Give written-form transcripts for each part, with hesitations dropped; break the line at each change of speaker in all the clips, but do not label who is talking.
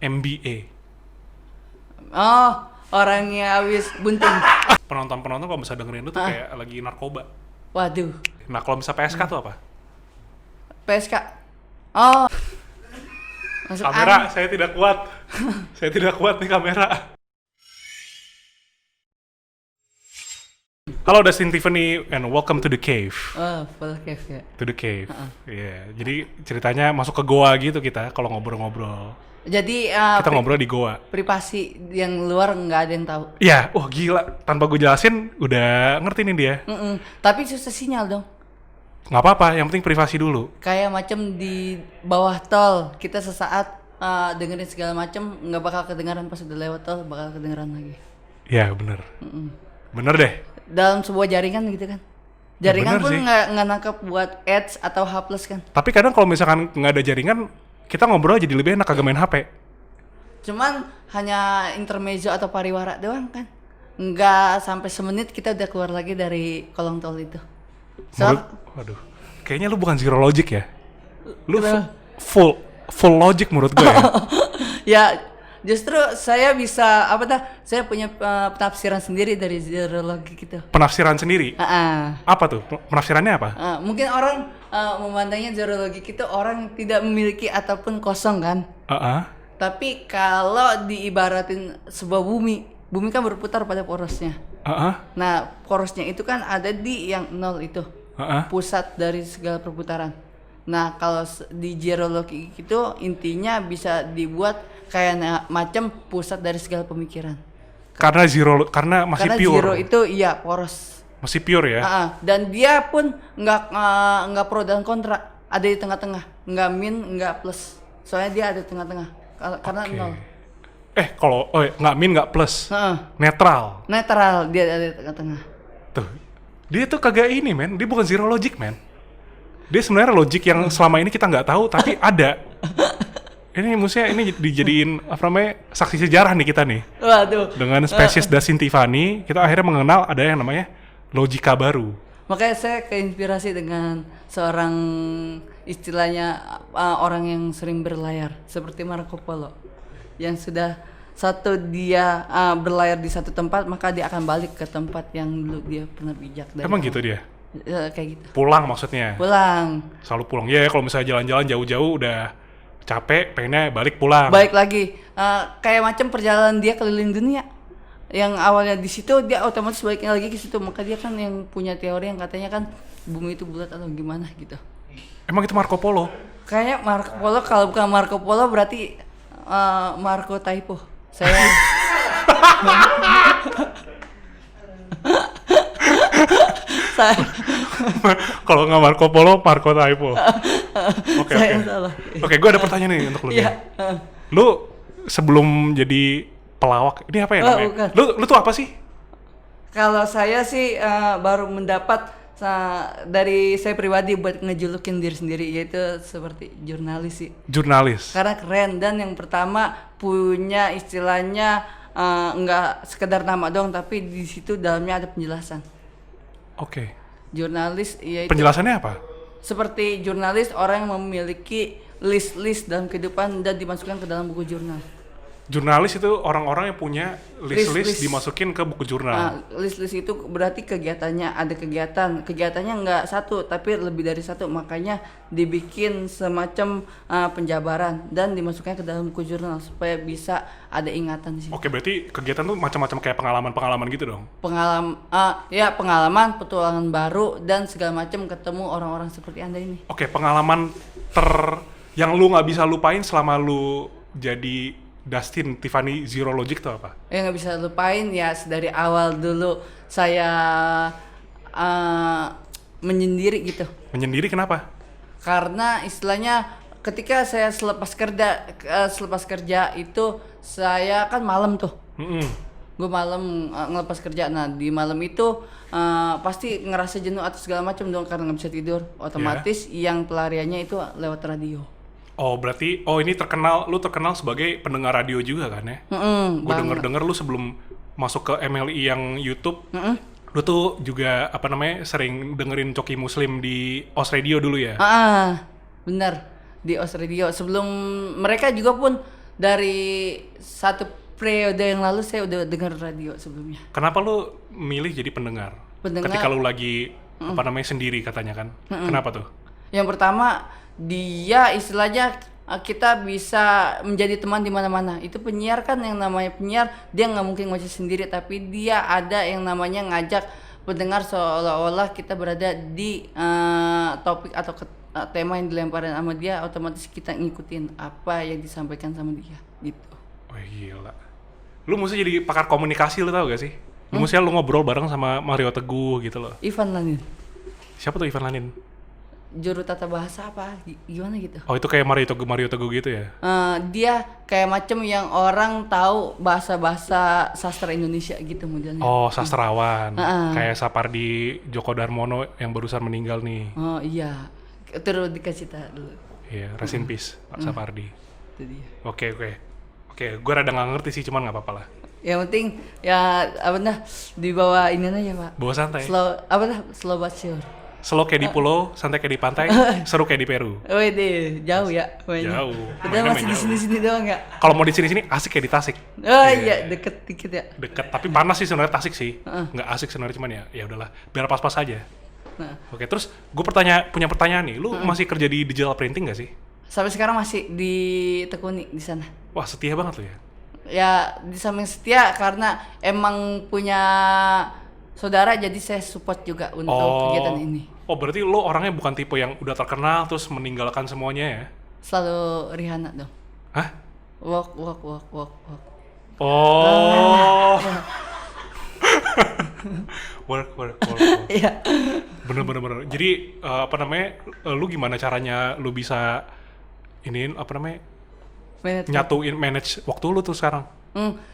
MBA.
Oh, orangnya habis bunting.
Penonton kalau bisa dengerin lu tuh kayak lagi narkoba.
Waduh.
Nah kalau bisa PSK tuh apa?
PSK. Oh. Masuk
Kamera,
angin.
saya tidak kuat. Saya tidak kuat nih kamera. Halo Dustin Tiffany and welcome to the cave.
Oh, full cave ya.
To the cave. Iya. Jadi ceritanya masuk ke goa gitu kita kalau ngobrol-ngobrol.
Jadi
Kita ngobrol di goa.
privasi yang luar nggak ada yang tahu.
Iya, wah gila. Tanpa gue jelasin udah ngerti nih dia.
Tapi susah sinyal dong.
Nggak apa-apa, yang penting privasi dulu.
Kayak macam di bawah tol kita sesaat dengerin segala macam nggak bakal kedengaran, pas udah lewat tol bakal kedengaran lagi.
Iya, bener. Bener deh.
Dalam sebuah jaringan gitu kan. Jaringan
bener
pun
sih.
nggak nangkap buat ads atau H+ kan.
Tapi kadang kalau misalkan nggak ada jaringan, kita ngobrol jadi lebih enak kagak main HP.
Cuman hanya intermezzo atau pariwara doang kan. Nggak sampai semenit kita udah keluar lagi dari kolong tol itu.
Waduh, kayaknya lu bukan zero logic ya. Lu
Kenapa?
full logic menurut gue ya.
Ya justru saya bisa saya punya penafsiran sendiri dari zero logic gitu.
Penafsiran sendiri. Apa tuh? Penafsirannya apa?
Mungkin orang memandangnya zero logic itu orang tidak memiliki ataupun kosong kan. Tapi kalau diibaratin sebuah bumi kan berputar pada porosnya. Nah, porosnya itu kan ada di yang nol itu, pusat dari segala perputaran. Nah, kalau di zero logic itu intinya bisa dibuat kayak macam pusat dari segala pemikiran.
Karena masih
Karena
pure.
zero itu iya poros.
Masih pure ya.
Dan dia pun nggak pro dan kontra, ada di tengah-tengah, nggak min nggak plus. Soalnya dia ada di tengah-tengah karena nol.
Kalau nggak min nggak plus, netral.
Netral, dia ada di tengah-tengah.
Tuh, dia tuh kagak ini men, dia bukan zero logic men. Dia sebenarnya logic yang selama ini kita nggak tahu tapi ada. Ini maksudnya ini dijadiin saksi sejarah nih kita nih.
Waduh.
Dengan spesies Dustin Tiffany, kita akhirnya mengenal ada yang namanya logika baru.
Makanya saya keinspirasi dengan seorang istilahnya orang yang sering berlayar seperti Marco Polo, yang sudah dia berlayar di satu tempat, maka dia akan balik ke tempat yang dulu dia pernah pijak.
Emang gitu dia?
Kayak gitu.
Pulang maksudnya?
Pulang.
Selalu pulang. Ya kalau misalnya jalan-jalan jauh-jauh udah capek, pengennya balik pulang.
Balik lagi. Kayak macam perjalanan dia keliling dunia. Yang awalnya di situ dia otomatis baliknya lagi ke situ. Maka dia kan yang punya teori yang katanya kan bumi itu bulat atau gimana gitu.
Emang itu Marco Polo?
Kayaknya Marco Polo, kalau bukan Marco Polo berarti Marco Typo. Saya
Kalau nggak Marco Polo, Marco Typo. Oke.
salah.
Oke, gue ada pertanyaan nih untuk lu. Lu sebelum jadi pelawak, ini apa ya namanya?
Bukan.
Lu tuh apa sih?
Kalau saya sih baru mendapat dari saya pribadi buat ngejulukin diri sendiri, yaitu seperti jurnalis sih.
Jurnalis.
Karena keren, dan yang pertama punya istilahnya nggak sekedar nama doang, tapi di situ dalamnya ada penjelasan.
Oke.
Jurnalis yaitu
Penjelasannya apa?
seperti jurnalis orang yang memiliki list-list dalam kehidupan dan dimasukkan ke dalam buku jurnal.
Jurnalis itu orang-orang yang punya list-list
List.
dimasukin ke buku jurnal.
List-list itu berarti kegiatannya, ada kegiatannya nggak satu tapi lebih dari satu, makanya dibikin semacam penjabaran dan dimasukkan ke dalam buku jurnal supaya bisa ada ingatan di situ.
Oke, berarti kegiatan tuh macam-macam kayak pengalaman-pengalaman gitu dong.
Pengalaman, petualangan baru dan segala macam, ketemu orang-orang seperti Anda ini.
Oke, pengalaman yang lu nggak bisa lupain selama lu jadi Dustin Tiffany Zero Logic tuh apa?
Yang nggak bisa lupain ya, dari awal dulu saya menyendiri gitu.
Menyendiri kenapa?
Karena istilahnya ketika saya selepas kerja itu saya kan malam tuh. Gue malam ngelepas kerja. Nah di malam itu pasti ngerasa jenuh atau segala macam dong karena nggak bisa tidur. Otomatis yang pelariannya itu lewat radio.
Oh berarti, ini lu terkenal sebagai pendengar radio juga kan ya? Gue denger lu sebelum masuk ke MLI yang YouTube, lu tuh juga sering dengerin Coki Muslim di OS Radio dulu ya?
Bener, di OS Radio. Sebelum mereka juga pun dari satu periode yang lalu saya udah dengar radio sebelumnya.
Kenapa lu milih jadi pendengar? Ketika lu lagi sendiri katanya kan? Kenapa tuh?
Yang pertama, dia istilahnya kita bisa menjadi teman di mana-mana. Itu penyiar kan, yang namanya penyiar dia nggak mungkin ngoceh sendiri, tapi dia ada yang namanya ngajak pendengar seolah-olah kita berada di topik atau tema yang dilemparin sama dia, otomatis kita ngikutin apa yang disampaikan sama dia gitu.
Wah gila. Lu mesti jadi pakar komunikasi, lu tau gak sih? Lu mesti ngobrol bareng sama Mario Teguh gitu loh.
Ivan Lanin.
Siapa tuh Ivan Lanin?
Juru tata bahasa apa gimana gitu.
Oh itu kayak Mario Teguh gitu ya?
Dia kayak macem yang orang tahu bahasa sastra Indonesia gitu modelnya.
Oh sastrawan. Kayak Sapardi Djoko Darmono yang barusan meninggal nih.
Oh iya. Terus dikasih tahu dulu.
Iya, rest in peace Pak Sapardi.
Itu dia.
Oke, gue rada nggak ngerti sih, cuman nggak apa-apa lah.
Yang penting ya di bawah ini aja Pak.
Bawa santai.
Slow but sure.
Slow kayak di pulau, santai kayak di pantai, seru kayak di Peru.
Wede, jauh ya mainnya.
Jauh.
Udah masih di sini doang ya.
Kalau mau di sini asik kayak di Tasik.
Oh iya, deket dikit ya.
Deket, tapi panas sih sebenarnya Tasik sih. Nggak asik sebenarnya, cuman ya udahlah, biar pas-pas aja. Oke, terus gue punya pertanyaan nih, lu masih kerja di digital printing nggak sih?
Sampai sekarang masih ditekuni di sana.
Wah setia banget lu ya.
Ya di samping setia karena emang punya saudara, jadi saya support juga untuk kegiatan ini.
Oh berarti lo orangnya bukan tipe yang udah terkenal terus meninggalkan semuanya ya?
Selalu Rihanna dong.
Hah?
Walk.
Oh. work.
Iya.
Bener. Jadi lu gimana caranya lu bisa nyatuin manage waktu lu tuh sekarang?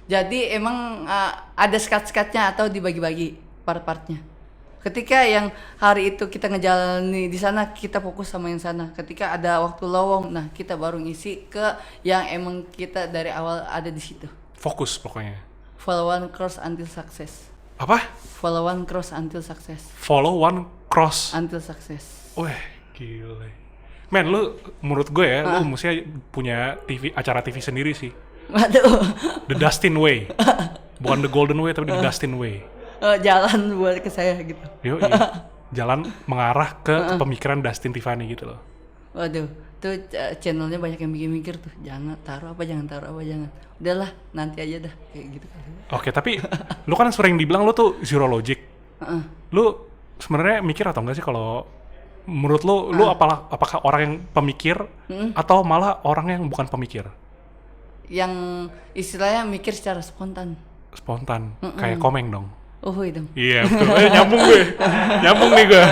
Jadi emang ada skat-skatnya atau dibagi-bagi part-partnya. Ketika yang hari itu kita ngejalani di sana, kita fokus sama yang sana. Ketika ada waktu lowong, nah kita baru ngisi ke yang emang kita dari awal ada di situ.
Fokus pokoknya.
Follow one cross until success.
Apa?
Follow one cross until success.
Follow one cross
until success.
Wah, gile. Men, lu menurut gue ya, lu mesti punya acara TV sendiri sih.
Waduh.
The Dustin Way. Bukan The Golden Way, tapi The Dustin Way.
Jalan buat ke saya gitu.
Iya. Jalan mengarah ke pemikiran Dustin Tiffany gitu loh.
Waduh, tuh channelnya banyak yang mikir-mikir tuh. Jangan taruh apa. Udahlah, nanti aja dah kayak gitu.
Oke, tapi lu kan sering dibilang lu tuh zero logic. Lu sebenarnya mikir atau enggak sih kalau menurut lu apakah orang yang pemikir atau malah orang yang bukan pemikir?
Yang istilahnya mikir secara spontan.
Kayak Komeng dong.
Oh itu.
Iya betul, nyambung nih gue.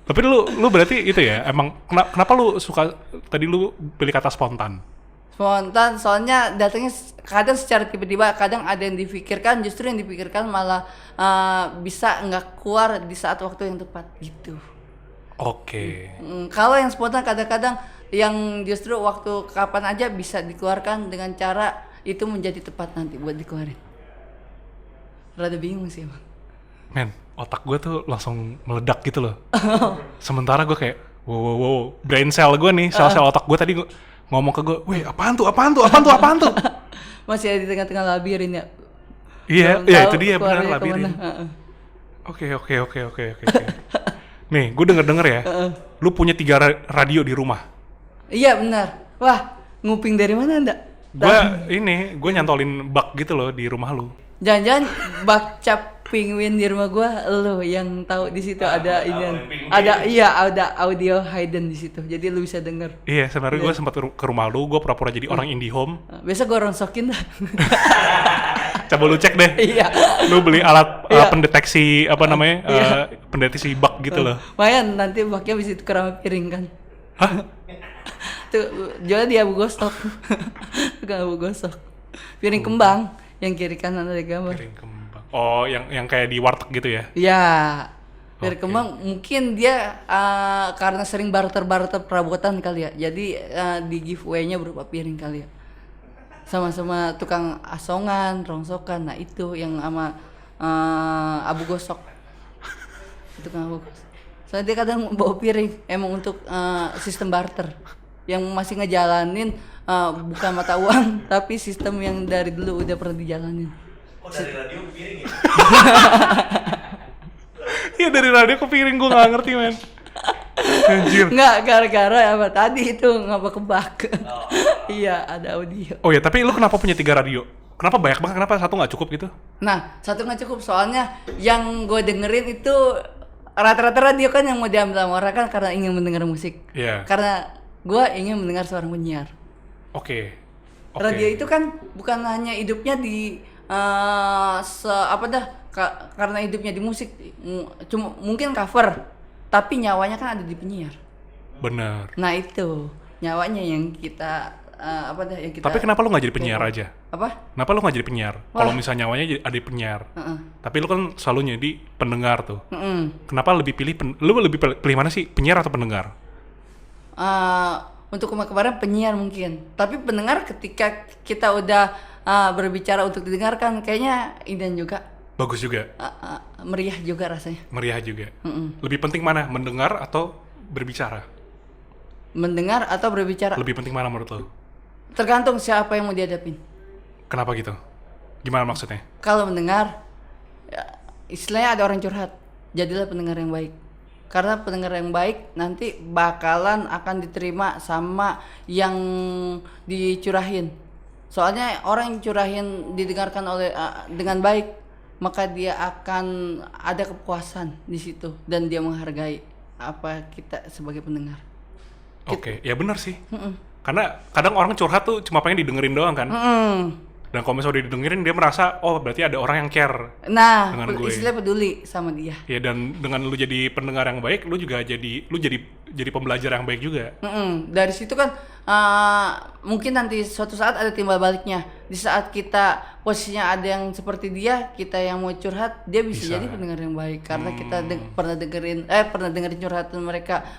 Tapi lu berarti itu ya, emang kenapa lu suka, tadi lu pilih kata spontan?
Spontan, soalnya datangnya kadang secara tiba-tiba, kadang ada yang dipikirkan, justru yang dipikirkan malah bisa nggak keluar di saat waktu yang tepat gitu.
Oke.
Kalau yang spontan kadang-kadang yang justru waktu kapan aja bisa dikeluarkan dengan cara itu menjadi tepat nanti buat dikeluarin. Rada bingung sih emang.
Men, otak gue tuh langsung meledak gitu loh. Sementara gue kayak, wow, brain cell gue nih, sel-sel otak gue tadi ngomong ke gue, weh apaan tuh?
Masih ada di tengah-tengah labirin ya?
Iya itu dia, benar labirin. Oke. Nih, gue denger ya, lu punya 3 radio di rumah.
Iya benar. Wah, nguping dari mana Anda?
Gue nyantolin bak gitu loh di rumah lu.
Jangan-jangan bak cap penguin di rumah gua lo yang tahu di situ ada ini. Ada audio hidden di situ. Jadi lu bisa denger.
Iya, sebenarnya gue sempat ke rumah lu, gue pura-pura jadi orang IndiHome.
Biasa gua rongsokin dah.
Coba lu cek deh.
Iya.
Lu beli alat pendeteksi pendeteksi bak gitu loh.
Lumayan, nanti baknya bisa tukar sama piring kan.
Hah?
Tuh, jual di Abu Gosok. Tukang Abu Gosok. Piring kembang yang kiri kanan ada gambar.
Piring kembang. Oh, yang kayak di warteg gitu ya?
Iya. Piring kembang mungkin dia karena sering barter perabotan kali ya. Jadi di giveaway-nya berupa piring kali ya. Sama-sama tukang asongan, rongsokan. Nah, itu yang sama Abu Gosok. Tukang Abu Gosok. Soalnya dia kadang bawa piring emang untuk sistem barter. yang masih ngejalanin bukan mata uang tapi sistem yang dari dulu udah pernah dijalanin.
Oh, dari radio ke piring ya?
Iya, dari radio ke piring, gue nggak ngerti, men. Anjir.
Nggak, gara-gara apa tadi itu ngapa-kebak. Iya, ada audio.
Oh ya, tapi lu kenapa punya 3 radio? Kenapa banyak banget? Kenapa satu nggak cukup gitu?
Nah, satu nggak cukup soalnya yang gue dengerin itu rata-rata radio kan yang mau diambil sama orang kan karena ingin mendengar musik.
Iya.
Karena gue ingin mendengar seorang penyiar.
Oke.
Radio itu kan bukan hanya hidupnya di karena hidupnya di musik, cuma mungkin cover, tapi nyawanya kan ada di penyiar.
Bener.
Nah itu nyawanya yang kita yang kita.
Tapi kenapa lu nggak jadi penyiar aja?
Apa?
Kenapa lu nggak jadi penyiar? Kalau misalnya nyawanya ada di penyiar, tapi lu kan selalu jadi pendengar tuh. Kenapa lebih lu lebih pilih mana sih, penyiar atau pendengar?
Untuk kemarin penyiar mungkin, tapi pendengar ketika kita udah berbicara untuk didengarkan, kayaknya Idan juga.
Bagus juga.
Meriah juga rasanya.
Meriah juga. Lebih penting mana, mendengar atau berbicara?
Mendengar atau berbicara?
Lebih penting mana menurut lo?
Tergantung siapa yang mau dihadapin.
Kenapa gitu? Gimana maksudnya?
Kalau mendengar, istilahnya ada orang curhat, jadilah pendengar yang baik. Karena pendengar yang baik nanti bakalan akan diterima sama yang dicurahin. Soalnya orang yang curahin didengarkan oleh dengan baik, maka dia akan ada kepuasan di situ dan dia menghargai apa kita sebagai pendengar.
Oke, ya benar sih. Karena kadang orang curhat tuh cuma pengen didengerin doang kan. Dan kalau misalnya udah didengerin dia merasa oh berarti ada orang yang care dengan gue.
Istilah peduli sama dia.
Ya dan dengan lu jadi pendengar yang baik, lu juga jadi pembelajar yang baik juga.
Dari situ kan mungkin nanti suatu saat ada timbal baliknya. Di saat kita posisinya ada yang seperti dia, kita yang mau curhat, dia bisa jadi pendengar yang baik karena kita pernah dengerin curhatan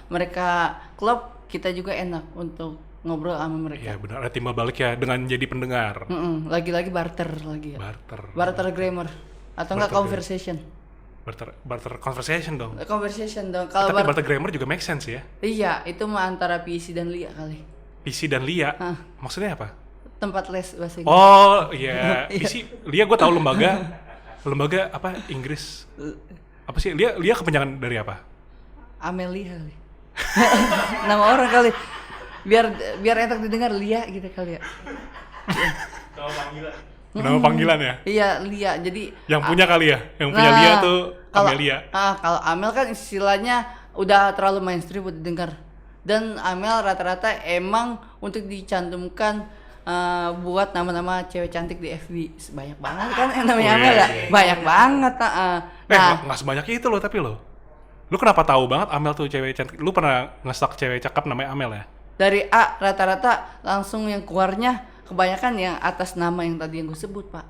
mereka klop, kita juga enak untuk ngobrol sama mereka.
Iya benar, ada timbal balik ya dengan jadi pendengar.
Lagi-lagi barter lagi ya. Barter grammar atau enggak conversation.
Barter conversation dong.
Conversation dong.
Tapi barter grammar juga make sense ya.
Iya, itu mah antara PC dan Lia kali.
PC dan Lia? Maksudnya apa?
Tempat les bahasa Inggris.
Oh iya, PC Lia gue tahu lembaga apa Inggris. Apa sih? Lia kepanjangan dari apa?
Amelia kali. Nama orang kali. Biar enak didengar Lia gitu kali ya.
Nama panggilan.
Nama panggilan ya?
Iya, Lia. Jadi
yang punya kali ya? Yang punya Lia tuh Amelia.
Kalau Amel kan istilahnya udah terlalu mainstream buat didengar. Dan Amel rata-rata emang untuk dicantumkan buat nama-nama cewek cantik di FB. Banyak banget kan yang namanya Amel ya? Banyak banget.
Nggak sebanyak itu loh tapi lo. Lu kenapa tahu banget Amel tuh cewek cantik? Lu pernah nge-stalk cewek cakep namanya Amel ya?
Dari A rata-rata langsung yang keluarnya kebanyakan yang atas nama yang tadi yang gue sebut, Pak.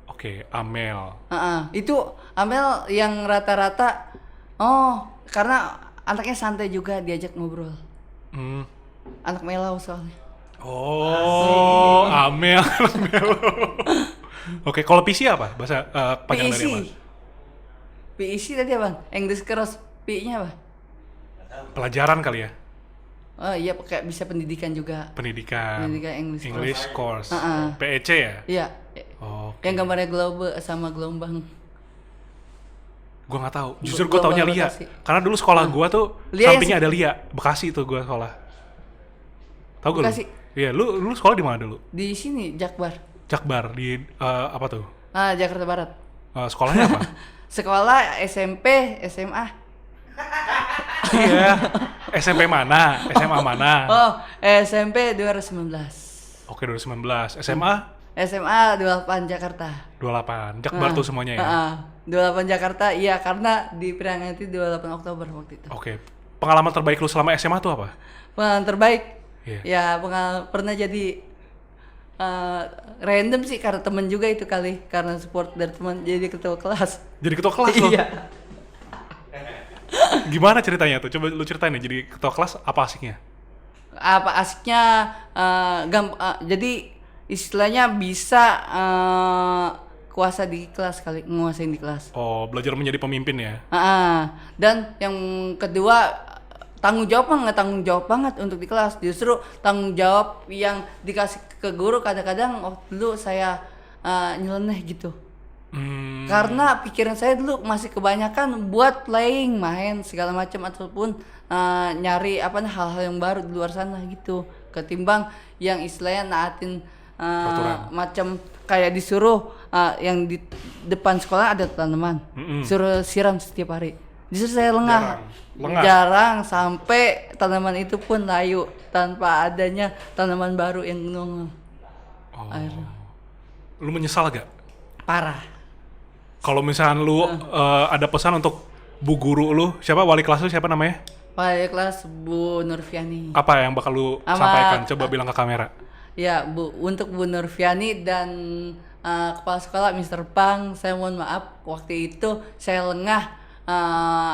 Oke, Amel.
Itu Amel yang rata-rata karena anaknya santai juga diajak ngobrol. Anak melau soalnya.
Oh, Amel. Oke, kalau PC apa? Bahasa panjang dari apa?
PEC tadi apa? English Cross P-nya apa?
Pelajaran kali ya?
Oh iya, kayak bisa pendidikan juga.
Pendidikan English course. PEC ya?
Iya.
Okay.
Yang gambarnya globe sama gelombang.
Gua nggak tahu. Justru gua taunya Lia. Karena dulu sekolah gua tuh Lia sampingnya ada Lia. Bekasi tuh gua sekolah. Tahu gak lu? Iya, lu sekolah di mana dulu?
Di sini, Jakbar.
Jakbar di apa tuh?
Jakarta Barat.
Sekolahnya apa?
Sekolah SMP, SMA.
Iya. SMP mana? SMA mana?
Oh, SMP 2019.
Oke, 2019. SMA?
SMA 28 Jakarta.
28. Jakbar tuh semuanya ya?
28 Jakarta, iya karena di Prianganti 28 Oktober waktu itu.
Oke. Pengalaman terbaik lu selama SMA tuh apa?
Pengalaman terbaik?
Yeah.
Ya, pernah jadi random sih karena temen juga itu kali. Karena support dari teman jadi ketua kelas.
Jadi ketua kelas lo?
Iya.
Gimana ceritanya tuh? Coba lu ceritain ya, jadi ketua kelas apa asiknya?
Apa asiknya, jadi istilahnya bisa kuasa di kelas kali, nguasain di kelas.
Oh, belajar menjadi pemimpin ya?
Dan yang kedua tanggung jawab mah nggak tanggung jawab banget untuk di kelas. Justru tanggung jawab yang dikasih ke guru kadang-kadang waktu dulu saya nyeleneh gitu. Karena pikiran saya dulu masih kebanyakan buat playing, main segala macam ataupun nyari hal-hal yang baru di luar sana gitu. Ketimbang yang istilahnya naatin macam kayak disuruh yang di depan sekolah ada tanaman, suruh siram setiap hari. Justru saya lengah. Jarang sampai tanaman itu pun layu tanpa adanya tanaman baru yang nongol.
Lu menyesal gak?
Parah.
Kalau misalnya lu ada pesan untuk bu guru lu, siapa wali kelas lu siapa namanya?
Wali kelas Bu Nurfiani.
Apa yang bakal lu sampaikan? Coba bilang ke kamera.
Ya, Bu, untuk Bu Nurfiani dan kepala sekolah Mr. Pang, saya mohon maaf waktu itu saya lengah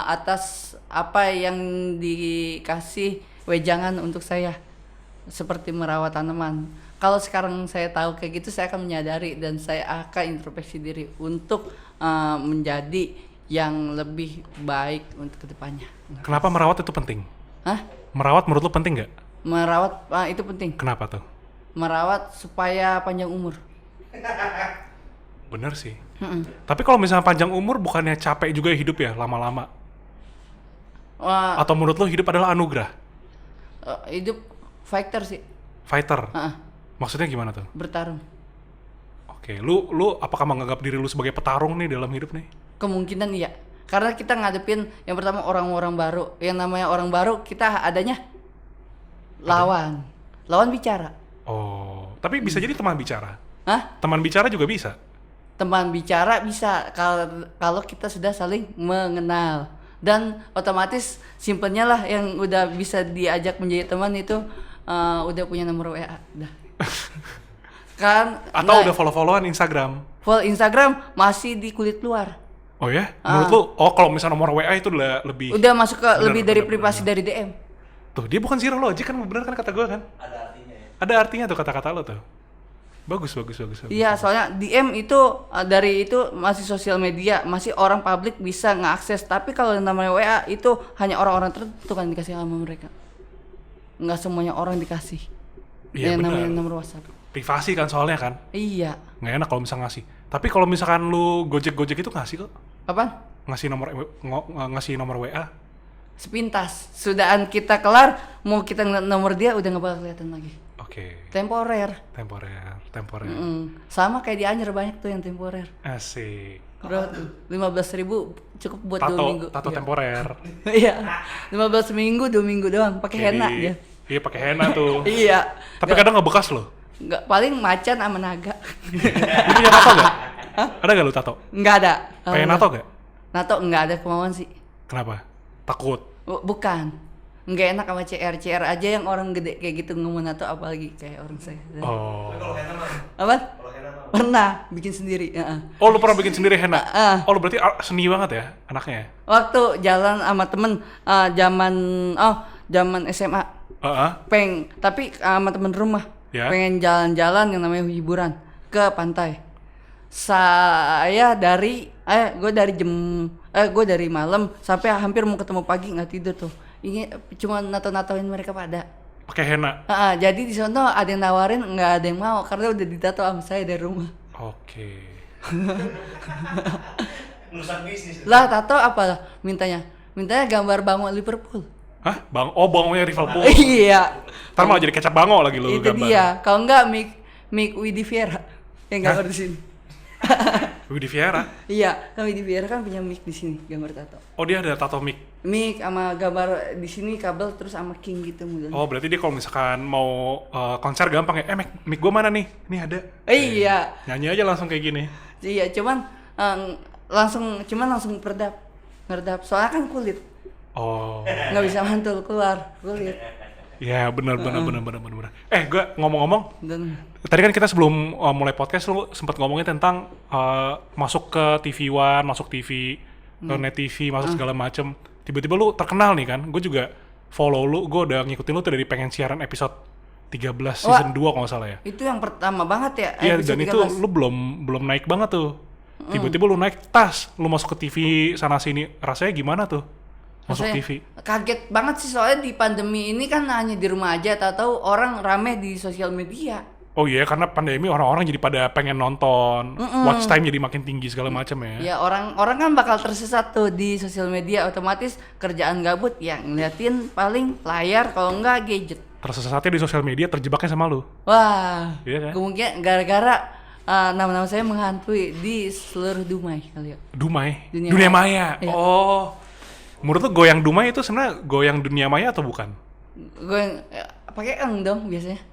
atas apa yang dikasih wejangan untuk saya seperti merawat tanaman. Kalau sekarang saya tahu kayak gitu, saya akan menyadari dan saya akan introspeksi diri untuk menjadi yang lebih baik untuk kedepannya.
Kenapa merawat itu penting?
Hah?
Merawat menurut lu penting nggak?
Merawat itu penting.
Kenapa tuh?
Merawat supaya panjang umur.
Bener sih. Tapi kalau misalnya panjang umur bukannya capek juga hidup ya lama-lama? Atau menurut lo hidup adalah anugerah?
Hidup fighter sih.
Fighter? Maksudnya gimana tuh?
Bertarung.
Oke, lu apakah menganggap diri lu sebagai petarung nih dalam hidup nih?
Kemungkinan iya. Karena kita ngadepin yang pertama orang-orang baru. Yang namanya orang baru kita adanya lawan. Lawan bicara.
Oh, tapi bisa jadi teman bicara?
Hah?
Teman bicara juga bisa?
Teman bicara bisa kalau kita sudah saling mengenal. Dan otomatis simpelnya lah yang udah bisa diajak menjadi teman itu udah punya nomor WA. Udah. Kan
atau udah follow-followan Instagram?
Follow Instagram masih di kulit luar.
Oh ya? Menurut lu, kalau misalnya nomor WA itu udah lebih...
Udah masuk ke lebih dari privasi dari DM.
Tuh, dia bukan zero logic kan, bener kan kata gue kan?
Ada artinya ya?
Ada artinya tuh kata-kata lo tuh. Bagus.
Iya, soalnya DM itu dari itu masih sosial media, masih orang publik bisa ngeakses. Tapi kalau yang namanya WA itu hanya orang-orang tertentu kan dikasih sama mereka. Nggak semuanya orang dikasih.
Iya,
yang
bener.
namanya nomor WhatsApp.
Privasi kan soalnya kan?
Iya.
Nggak enak kalau misalnya ngasih. Tapi kalau misalkan lu Gojek itu ngasih kok.
Apaan?
Ngasih nomor WA.
Sepintas. Sudahan kita kelar, mau kita ngeliat nomor dia udah nggak bakal kelihatan lagi.
Oke.
Temporer. Sama kayak di Anyer banyak tuh yang temporer.
Asik.
Bro, 15.000 cukup buat 2 minggu.
Tato temporer.
Iya. 15 minggu 2 minggu doang, pakai henna dia.
Iya, pakai henna tuh.
Iya.
Tapi kadang nggak bekas loh.
Nggak, paling macan sama naga.
Lu punya tato nggak? Ada nggak lu tato?
Nggak ada.
Pengen nato nggak?
Nato nggak ada kemauan sih.
Kenapa? Takut?
Bukan. Nggak enak sama CR aja yang orang gede kayak gitu ngomong nato, apalagi kayak orang saya.
Oh.
Kalau henna mah?
Apa?
Kalau henna mah?
Pernah bikin sendiri.
Oh, lu pernah bikin sendiri henna? Oh, lu berarti seni banget ya anaknya?
Waktu jalan sama temen zaman SMA. Tapi sama temen rumah.
Yeah.
Pengen jalan-jalan yang namanya hiburan ke pantai. Gue dari malam sampai hampir mau ketemu pagi nggak tidur tuh. Ini cuma nato-natoin mereka pada.
Pakai henna.
Jadi di sana ada yang nawarin, nggak ada yang mau karena udah ditato sama saya dari rumah.
Oke.
Lulusan bisnis.
Lah tato apa lah mintanya gambar bangun Liverpool.
Hah? Bangonya Liverpool.
Iya.
Ntar malah jadi kecap bango lagi lu
itu
gambar.
dia. Kalau enggak Mick Widi Viera yang gambar di sini.
Widi Viera?
Iya, kan Widi Viera kan punya mic di sini gambar tato.
Oh, dia ada tato mic.
Mic sama gambar di sini kabel terus sama king gitu modelnya.
Oh, berarti dia kalau misalkan mau konser gampang ya. Mic gua mana nih? Ini ada.
Iya.
Nyanyi aja langsung kayak gini.
Iya, cuman langsung ngerdap. Soalnya kan kulit.
Oh.
Nggak bisa mantul keluar kulit.
Ya, benar. Gue ngomong-ngomong, tadi kan kita sebelum mulai podcast lu sempat ngomongin tentang masuk ke TV One, masuk TV, Net TV, masuk segala macem. Tiba-tiba lu terkenal nih kan. Gue juga follow lu, gue udah ngikutin lu tuh dari pengen siaran episode 13 season 2 kalau nggak salah ya.
Itu yang pertama banget ya.
Iya, dan 13. Itu lu belum naik banget tuh. Tiba-tiba lu naik lu masuk ke TV sana sini. Rasanya gimana tuh? masuk
Maksudnya,
TV.
kaget banget sih soalnya di pandemi ini kan hanya di rumah aja, tahu-tahu orang rame di sosial media.
Oh iya, karena pandemi orang-orang jadi pada pengen nonton, watch time jadi makin tinggi segala macam ya.
Ya orang kan bakal tersesat tuh di sosial media, otomatis kerjaan gabut ya ngeliatin paling layar kalau enggak gadget.
Tersesatnya di sosial media, terjebaknya sama lu.
Wah,
Iya kan?
kemungkinan gara-gara nama-nama saya menghantui di seluruh Dumai kali ya.
Dumai?
Dunia
Dunia
maya.
maya.
Iya.
Oh. Menurut lu goyang Dumai itu sebenarnya goyang dunia maya atau bukan?
Gue pakai eng dong biasanya.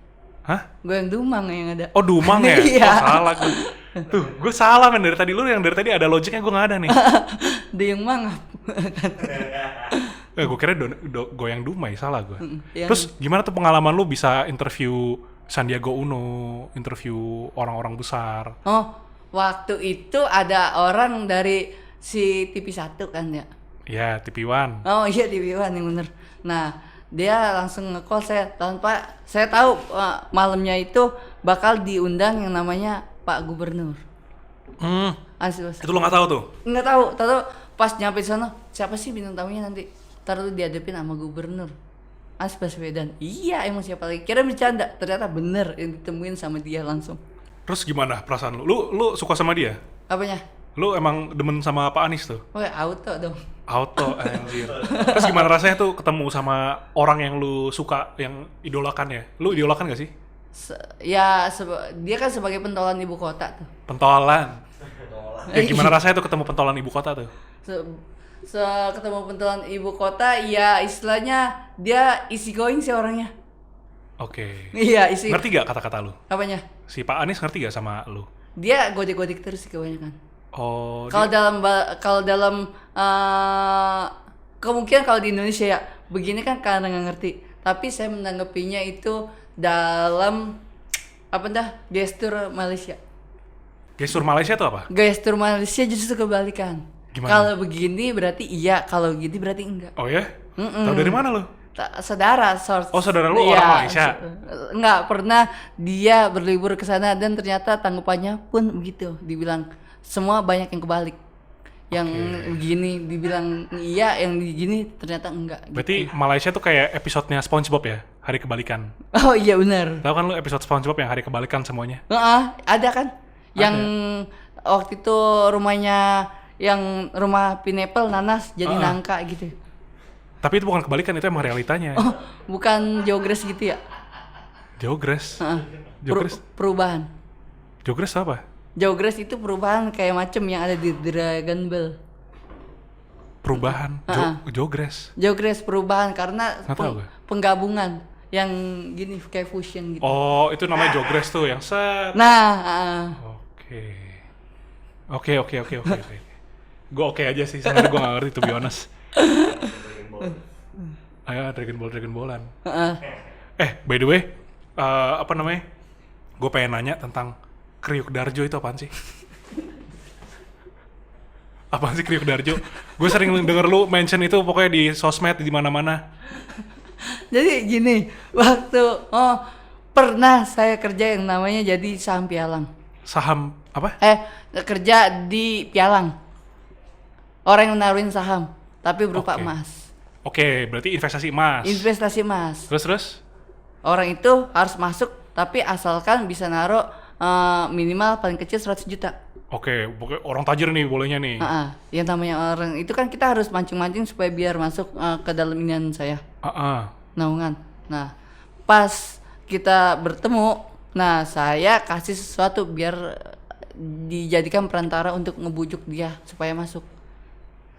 Hah?
Gue yang Dumang yang ada.
Oh, Dumang ya?
Iya.
Oh, salah gue. Tuh, gue salah men dari tadi. Lu yang dari tadi ada logiknya, gue gak ada nih.
Dia yang mangap.
Gue kira goyang Dumai, salah gue.
Yang-
Terus gimana tuh pengalaman lu bisa interview Sandiaga Uno, interview orang-orang besar?
Oh, waktu itu ada orang dari si TV1 kan ya.
Ya, TV One.
Oh iya TV One yang bener. Nah dia langsung nge-call saya tanpa saya tahu malamnya itu bakal diundang yang namanya Pak Gubernur. Asli.
Itu lu gak tahu tuh?
Nggak tahu pas nyampe di sana siapa sih bintang tamunya nanti. Ntar lu dihadapin sama Gubernur. Anies Baswedan. Iya emang siapa lagi? Kira bercanda, ternyata bener yang ditemuin sama dia langsung.
Terus gimana perasaan lu? Lu suka sama dia?
Apanya?
Lu emang demen sama Pak Anies tuh?
Oh ya auto dong.
Auto, anjir. Terus gimana rasanya tuh ketemu sama orang yang lu suka, yang idolakan ya? Lu idolakan gak sih?
Dia kan sebagai pentolan ibu kota tuh.
Pentolan. Ya gimana rasanya tuh ketemu pentolan ibu kota tuh?
Ketemu pentolan ibu kota, ya istilahnya dia easy going sih orangnya.
Oke.
Iya isi.
Ngerti gak kata-kata lu?
Apanya?
Si Pak Anies ngerti gak sama lu?
Dia godek-godek terus sih kebanyakan.
Oh,
Kalau dalam kemungkinan kalau di Indonesia ya begini kan karena nggak ngerti. Tapi saya menanggapinya itu dalam gestur Malaysia.
gestur Malaysia tuh apa?
Gestur Malaysia justru kebalikan.
Gimana?
Kalau begini berarti iya, kalau gini berarti enggak.
Oh ya? Tahu dari mana lu?
Saudara
Oh, saudara lu orang Malaysia?
Enggak pernah dia berlibur ke sana dan ternyata tanggapannya pun begitu. Dibilang semua banyak yang kebalik. Yang begini dibilang iya, yang begini ternyata enggak.
Berarti Malaysia tuh kayak episodenya SpongeBob ya? Hari Kebalikan.
Oh iya benar.
Tahu kan lu episode SpongeBob yang Hari Kebalikan semuanya?
Ada kan? Yang waktu itu rumahnya yang rumah pineapple nanas jadi nangka gitu.
Tapi itu bukan kebalikan, itu emang realitanya.
Oh, bukan Jogres gitu ya?
Jogres? Jogres?
Perubahan.
Jogres apa?
Jogres itu perubahan kayak macem yang ada di Dragon Ball.
Perubahan? Jogres?
Jogres perubahan karena
Nggak tahu gue.
penggabungan yang gini kayak fusion gitu.
Oh, itu namanya Jogres tuh yang set.
Nah,
Oke. Gue oke aja sih, sebenarnya gue gak ngerti to be honest. Ayo Dragon Ballan. By the way, gue pengen nanya tentang Kriuk Darjo itu apaan sih? Apaan sih Kriuk Darjo? Gue sering denger lu mention itu pokoknya di sosmed di mana-mana.
jadi gini, pernah saya kerja yang namanya jadi saham pialang.
Saham apa?
Kerja di pialang. Orang yang naruhin saham, tapi berupa emas.
Oke, berarti investasi emas.
Investasi emas.
Terus?
Orang itu harus masuk, tapi asalkan bisa naruh minimal paling kecil 100 juta.
Oke, pokoknya orang tajir nih bolehnya nih.
Yang namanya orang itu kan kita harus mancing-mancing supaya biar masuk ke dalam inian saya. Naungan. Nah, pas kita bertemu, nah saya kasih sesuatu biar dijadikan perantara untuk ngebujuk dia supaya masuk.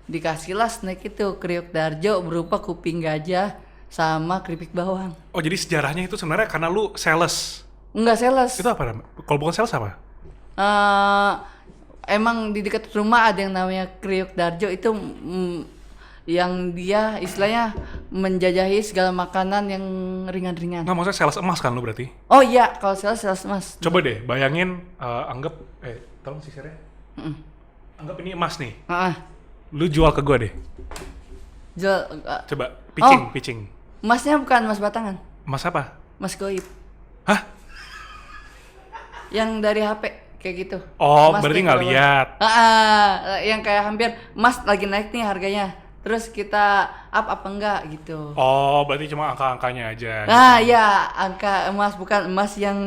Dikasihlah snack itu Kriuk Darjo berupa kuping gajah sama keripik bawang.
Oh, jadi sejarahnya itu sebenarnya karena lu sales.
Enggak sales.
Itu apa? Kalau bukan sales apa?
Emang di dekat rumah ada yang namanya Kriuk Darjo itu yang dia istilahnya menjajahi segala makanan yang ringan-ringan.
Nggak, maksudnya sales emas kan lu berarti?
Oh iya, kalau sales emas.
Coba deh, bayangin, anggap, tolong sisirnya. Anggap ini emas nih. Lu jual ke gua deh.
Jual.
Coba, pitching.
Emasnya bukan emas batangan.
Emas apa?
Emas goib.
Hah?
Yang dari HP kayak gitu.
Oh,
Emas
berarti
yang
nggak
bawah.
lihat.
Yang kayak hampir emas lagi naik nih harganya. terus kita up apa enggak gitu.
Oh, berarti cuma angka-angkanya aja.
Nah, ya angka emas, bukan emas yang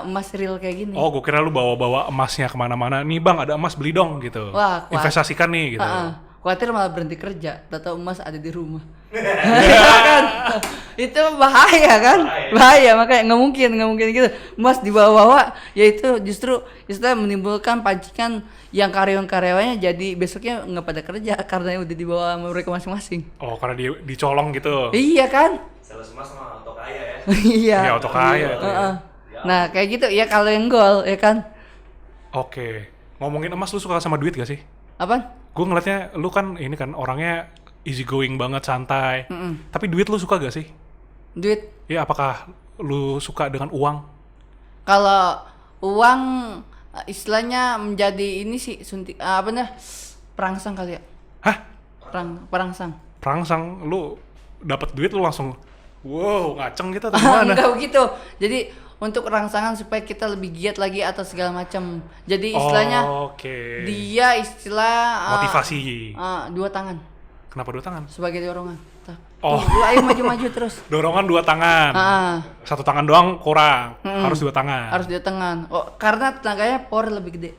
emas real kayak gini.
Oh, gue kira lu bawa-bawa emasnya kemana-mana. Nih bang, ada emas beli dong gitu.
Wah,
investasikan nih gitu.
Khawatir malah berhenti kerja, tahu emas ada di rumah. Ya kan? Itu bahaya kan? Bahaya, makanya nggak mungkin gitu. Emas dibawa-bawa, yaitu justru menimbulkan pancingan yang karyawan-karyawannya jadi besoknya nggak pada kerja karena udah dibawa sama mereka masing-masing.
Oh, karena dicolong gitu.
Iya kan?
Sales emas sama auto kaya ya.
Iya.
Ya, auto kaya. Itu ya.
Nah, kayak gitu ya kalau yang gol, ya kan?
Oke. Ngomongin emas, lu suka sama duit gak sih?
Apaan?
Gue ngeliatnya lu kan ini kan orangnya easy going banget, santai. Tapi duit lu suka gak sih?
Duit.
Ya, apakah lu suka dengan uang?
Kalau uang istilahnya menjadi ini sih suntik apa nih? Perangsang kali ya.
Hah?
Perangsang.
Perangsang, lu dapat duit lu langsung wow, ngaceng gitu atau gimana?
Enggak begitu. Jadi untuk rangsangan supaya kita lebih giat lagi atau segala macam. Jadi istilahnya dia istilah
motivasi.
2 tangan.
Kenapa 2 tangan?
Sebagai dorongan.
Oh.
Lu ayo maju-maju terus.
Dorongan 2 tangan. 1 tangan doang kurang. Harus 2 tangan.
Harus 2 tangan. Oh, karena tenaganya power lebih gede.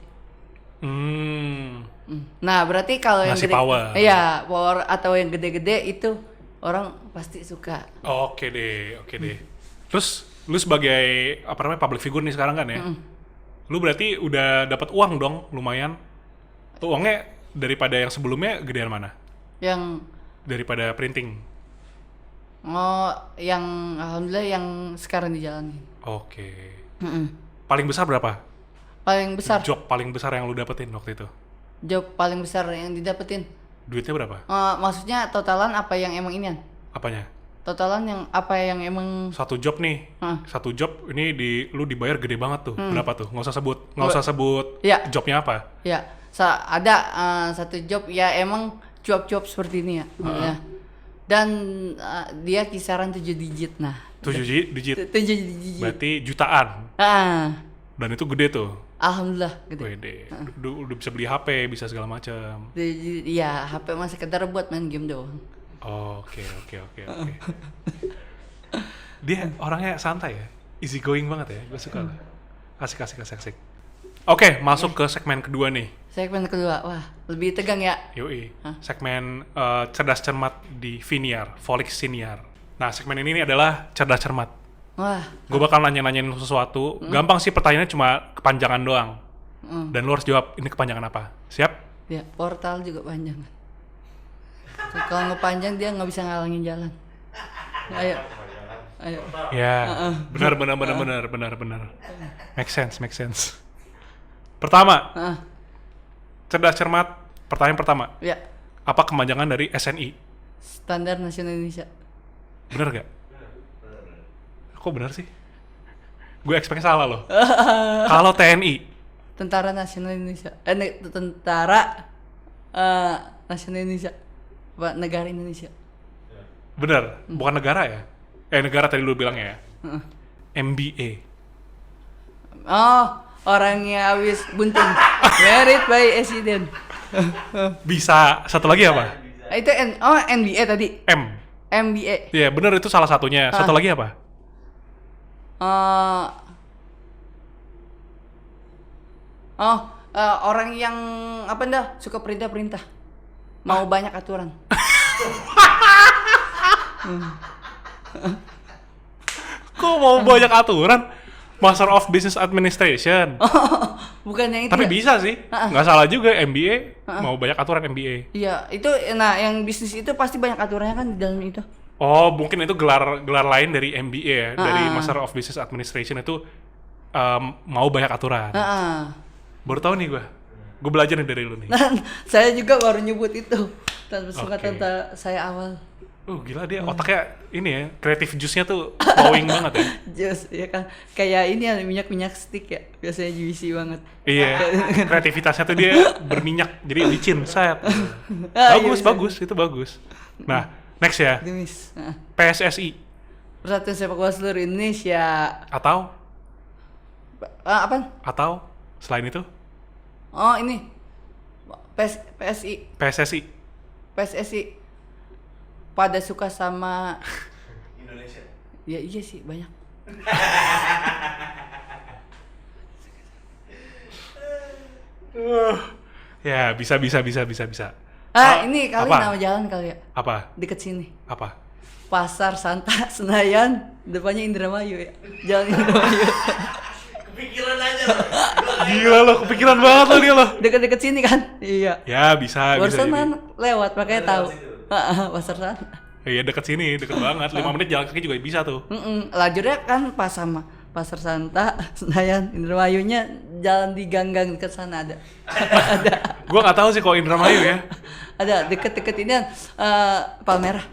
Nah, berarti kalau yang
Ngasih
gede,
power.
iya, power atau yang gede-gede itu orang pasti suka.
Oke deh. Terus lu sebagai public figure nih sekarang kan ya? Lu berarti udah dapat uang dong lumayan. Uangnya daripada yang sebelumnya gedean mana?
Yang
Daripada printing.
yang alhamdulillah yang sekarang dijalani.
Oke. Paling besar berapa?
Paling besar.
Job paling besar yang lu dapetin waktu itu?
Job paling besar yang didapetin.
Duitnya berapa?
Maksudnya totalan apa yang emang inian?
Apanya?
Totalan yang apa yang emang
Satu job nih. Satu job ini lu dibayar gede banget tuh. Berapa tuh? Nggak usah sebut
Ya.
jobnya apa.
Ya, ada satu job ya emang job seperti ini ya. Ya. Dan dia kisaran 7 digit. Nah,
7 digit.
7 digit.
Berarti jutaan. Dan itu gede tuh.
Alhamdulillah gede.
Wede. Udah bisa beli HP, bisa segala macam.
Iya, HP masih sekedar buat main game doang.
Oke. Dia orangnya santai ya, easy going banget ya, gue suka lah. Asik. Oke, masuk ke segmen kedua nih.
Segmen kedua, wah lebih tegang ya.
Yoi, segmen cerdas cermat di Viniar, Volix Siniar. Nah, segmen ini adalah cerdas cermat.
Wah.
Gue bakal nanya-nanyain sesuatu, gampang sih pertanyaannya cuma kepanjangan doang. Dan lu harus jawab ini kepanjangan apa. Siap?
Ya, portal juga panjang. Kalau ngepanjang dia nggak bisa ngalangin jalan. Ayo.
Ya, benar. Make sense. Pertama, cerdas cermat. Pertanyaan pertama.
Ya.
Apa kepanjangan dari SNI?
Standar Nasional Indonesia.
Bener gak? Kok bener sih? Gue expect salah loh. Kalau TNI?
Tentara Nasional Indonesia. Tentara Nasional Indonesia. Negara Indonesia.
Bener, bukan negara ya? Negara tadi lu bilangnya ya? MBA.
Oh, orangnya habis bunting. Married by accident.
Bisa, satu lagi apa?
Itu NBA tadi. MBA.
Iya, bener itu salah satunya. Satu lagi apa?
Orang yang apa dah suka perintah-perintah. Mau banyak aturan.
Kok mau banyak aturan? Master of Business Administration.
Bukan yang itu.
Tapi
ya?
bisa sih. Nggak salah juga MBA. Mau banyak aturan MBA.
Iya, itu yang bisnis itu pasti banyak aturannya kan di dalam itu.
Oh, mungkin itu gelar lain dari MBA ya, dari Master of Business Administration itu mau banyak aturan. Baru tahu nih gue belajar nih dari lu nih.
Saya juga baru nyebut itu tanpa sungguh saya awal.
Gila dia otaknya ini ya, kreatif juice-nya tuh flowing banget ya.
Juice, ya kan. Kayak ini ya, minyak stick ya, biasanya juicy banget.
Iya, kreativitasnya tuh dia berminyak, jadi licin, set. Bagus, itu bagus. Nah, next ya, PSSI.
Persatuan Sepak Bola Seluruh Indonesia.
Atau?
Apaan?
Atau, selain itu?
Oh ini, PSSI. pada suka sama
Indonesia.
ya iya sih banyak.
Ya, bisa.
Ini kali
apa?
nama jalan kali ya.
Apa?
Deket sini.
Apa?
Pasar Santa Senayan, depannya Indramayu ya. Jalan Indramayu.
Kepikiran aja loh.
Gila lo, kepikiran banget lo dia lo.
Deket-deket sini kan? Iya.
Ya, bisa
Barusan
jadi.
lewat makanya tahu.
Lewat situ.
Pasar Santa.
Iya, deket sini, deket banget. 5 menit jalan kaki juga bisa tuh.
Lajurnya kan pas sama Pasar Santa, Senayan, Indramayunya jalan di gang-gang dekat sana ada. Ada.
Gua nggak tahu sih kalau Indramayu ya.
Ada deket-deket ini Palmerah.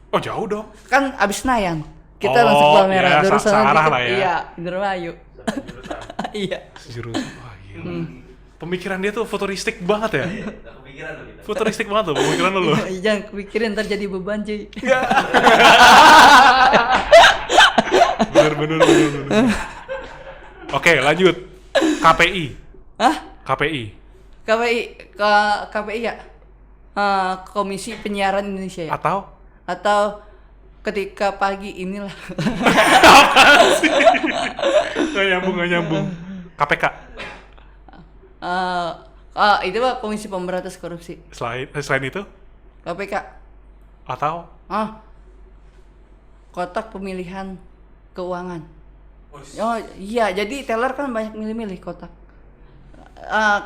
Oh, jauh dong.
Kan abis Senayan. Kita
Oh,
langsung Palmerah.
ya,
Jurusan
searah
dikit.
lah ya.
Iya, Indramayu. Iya.
Jurusan. Wah, gila. Pemikiran dia tuh futuristik banget ya.
Nggak kepikiran loh kita.
Futuristik banget tuh pemikiran lo.
Jangan kepikirin ntar jadi beban cuy.
Bener. Oke, lanjut. KPI.
Hah?
KPI.
KPI ya? Komisi Penyiaran Indonesia ya?
Atau
ketika pagi inilah.
nggak nyambung. KPK.
Itu mah Komisi Pemberantasan Korupsi.
Selain itu
KPK.
atau
Kotak pemilihan keuangan.
Wih,
Oh iya, jadi teller kan banyak milih-milih kotak.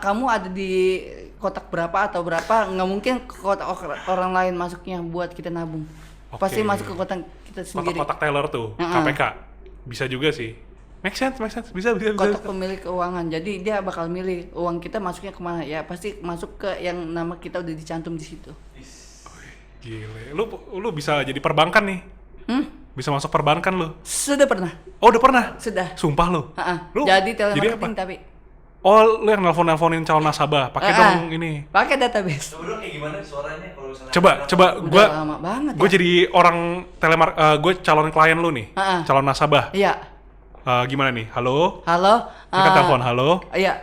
Kamu ada di kotak berapa atau berapa, nggak mungkin ke kotak orang lain masuknya buat kita nabung.
Oke.
Pasti masuk ke kotak kita sendiri.
kotak-kotak teller tuh, KPK. Bisa juga sih. Make sense. Bisa.
Kotak pemilik keuangan. Jadi dia bakal milih uang kita masuknya kemana. Ya pasti masuk ke yang nama kita udah dicantum di situ.
Gile. Lu bisa jadi perbankan nih. Bisa masuk perbankan lu.
Sudah pernah.
Oh, udah pernah?
Sudah.
Sumpah lu. Lu
Jadi
jadi
telemarketing
apa?
tapi
Oh, lu yang nelfonin calon nasabah. Pakai dong ini.
pakai database.
Sebenarnya kayak gimana suaranya kalau misalnya
Coba
Udah
gua
lama banget.
gue jadi orang gue calon klien lu nih. Calon nasabah.
Iya.
Gimana nih? Halo?
Halo.
Ini kan telepon, halo?
Iya.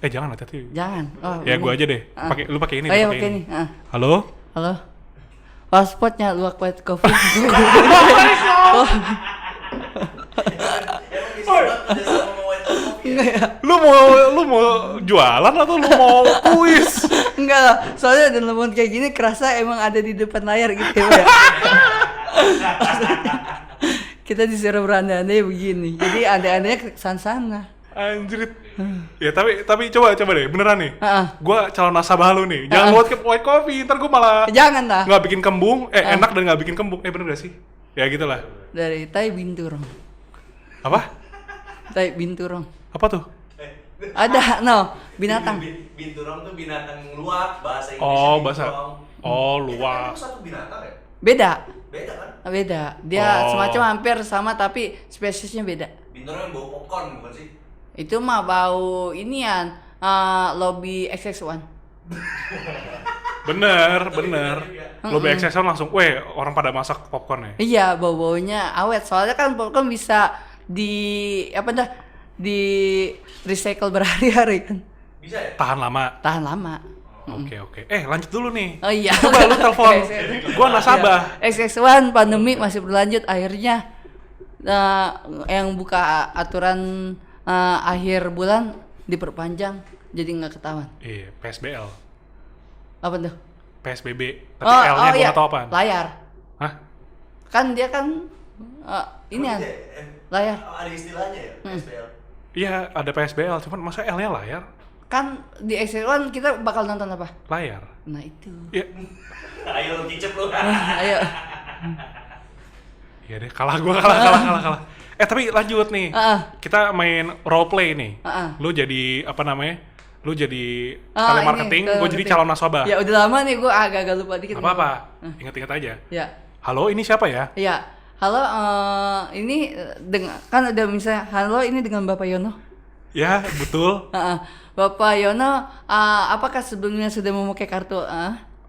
Jangan hati-hati.
Jangan. Oh,
Ya
ini.
gue aja deh. Lu pakai ini,
Iya,
pakai
pakai
ini.
ini.
Halo?
Halo. Pasportnya luak white coffee.
emang di sana kerja sama white coffee.
Lu mau jualan atau lu mau kuis?
Enggak lah, soalnya ada telepon kayak gini kerasa emang ada di depan layar gitu ya. Kita disuruh berandai-andai begini. Jadi andai-andainya ke sana.
Anjrit. Ya tapi coba deh, beneran nih. Gua calon nasabah lu nih. Jangan buat white coffee, ntar gua malah
Jangan lah.
nggak bikin kembung. Enak dan nggak bikin kembung. Bener gak sih? Ya gitulah.
Dari Tai Binturong.
Apa?
Tai Binturong.
Apa tuh?
Ada, binatang.
Binturong tuh binatang luwak, bahasa Inggris.
Oh, bahasa.
binturong.
Oh,
Itu
luwak.
kan satu binatang ya?
Beda.
Beda kan?
Beda. Dia
Oh.
semacam hampir sama tapi spesiesnya beda.
Binturong yang bau popcorn bukan sih?
Itu mah bau inian, lobby XX1.
Bener. Lo BXS langsung, orang pada masak popcorn ya?
Iya, bau-baunya awet. Soalnya kan popcorn bisa di recycle berhari-hari kan.
Bisa ya?
Tahan lama.
Tahan lama.
Oke. Lanjut dulu nih.
Oh iya.
Coba lu telepon. Gua nasabah.
XX1 pandemi masih berlanjut, akhirnya yang buka aturan akhir bulan diperpanjang jadi nggak ketahuan.
Iya, PSBL.
Apa tuh?
PSBB. Tapi L-nya gua nggak tahu apaan.
Layar.
Hah?
Kan dia kan ini
Emang
kan
iya,
layar.
ada istilahnya ya? SPL.
Iya, ada PSBL. Cuman masa L-nya layar?
Kan di XX1 kita bakal nonton apa?
Layar.
Nah itu.
Iya.
Ayo lu cicip lu.
Ayo.
Iya deh, kalah. Tapi lanjut nih. Kita main role play nih. Lu jadi apa namanya? Lu jadi telemarketing, gue jadi calon nasabah.
Ya udah lama nih, gue agak-agak lupa dikit.
Apa-apa, ingat-ingat aja.
Ya.
Halo, ini siapa ya?
Ya. Halo, ini kan udah misalnya, halo ini dengan Bapak Yono.
Ya, betul.
Bapak Yono, apakah sebelumnya sudah memakai kartu?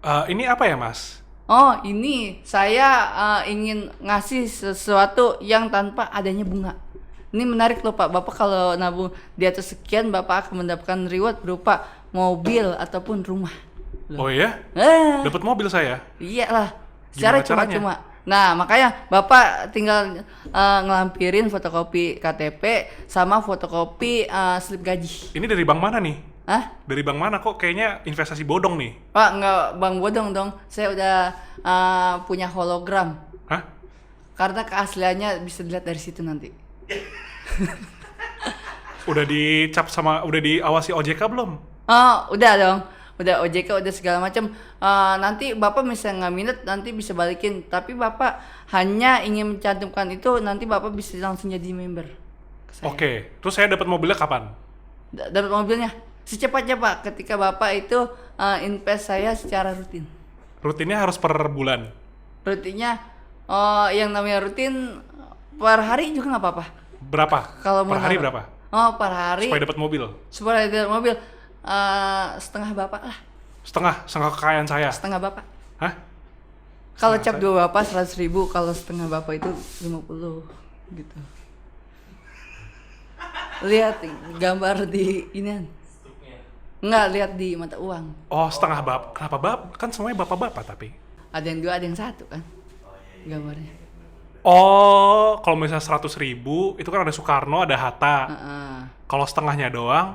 Ini apa ya, Mas?
Oh, ini saya ingin ngasih sesuatu yang tanpa adanya bunga. Ini menarik loh Pak, Bapak kalau nabung di atas sekian, Bapak akan mendapatkan reward berupa mobil ataupun rumah.
Oh iya? Dapat mobil saya?
Iyalah, Secara
Gimana caranya?
cuma-cuma. Nah, makanya Bapak tinggal ngelampirin fotokopi KTP sama fotokopi slip gaji.
Ini dari bank mana nih?
Hah?
Dari bank mana kok kayaknya investasi bodong nih?
Pak, nggak bang bodong dong. Saya udah punya hologram.
Hah?
Karena keasliannya bisa dilihat dari situ nanti.
Udah dicap sama, udah diawasi OJK belum?
Oh, udah dong. Udah OJK, udah segala macam. Nanti Bapak misalnya nggak minat, nanti bisa balikin. Tapi Bapak hanya ingin mencantumkan itu, nanti Bapak bisa langsung jadi member. ke saya.
Oke, terus saya dapat mobilnya kapan?
Dapat mobilnya secepatnya Pak. Ketika Bapak itu invest saya secara rutin.
Rutinnya harus per bulan.
Rutinnya, yang namanya rutin per hari juga nggak apa-apa.
Berapa?
Kalau mau
Per hari
naruh.
berapa?
Oh, per hari.
Supaya dapat mobil.
Supaya dapat mobil. Setengah Bapak lah.
Setengah kekayaan saya.
Setengah Bapak.
Hah?
Kalau
Setengah
cap
saya.
dua Bapak 100.000, kalau setengah Bapak itu 50 gitu. Lihat gambar di ini. Enggak, lihat di mata uang.
Oh, setengah bab. Kenapa bab? Kan semuanya bapak-bapak tapi.
Ada yang dua, ada yang satu kan. Gambarnya.
Oh, kalau misalnya 100.000 itu kan ada Soekarno, ada Hatta.
Heeh.
Kalau setengahnya doang,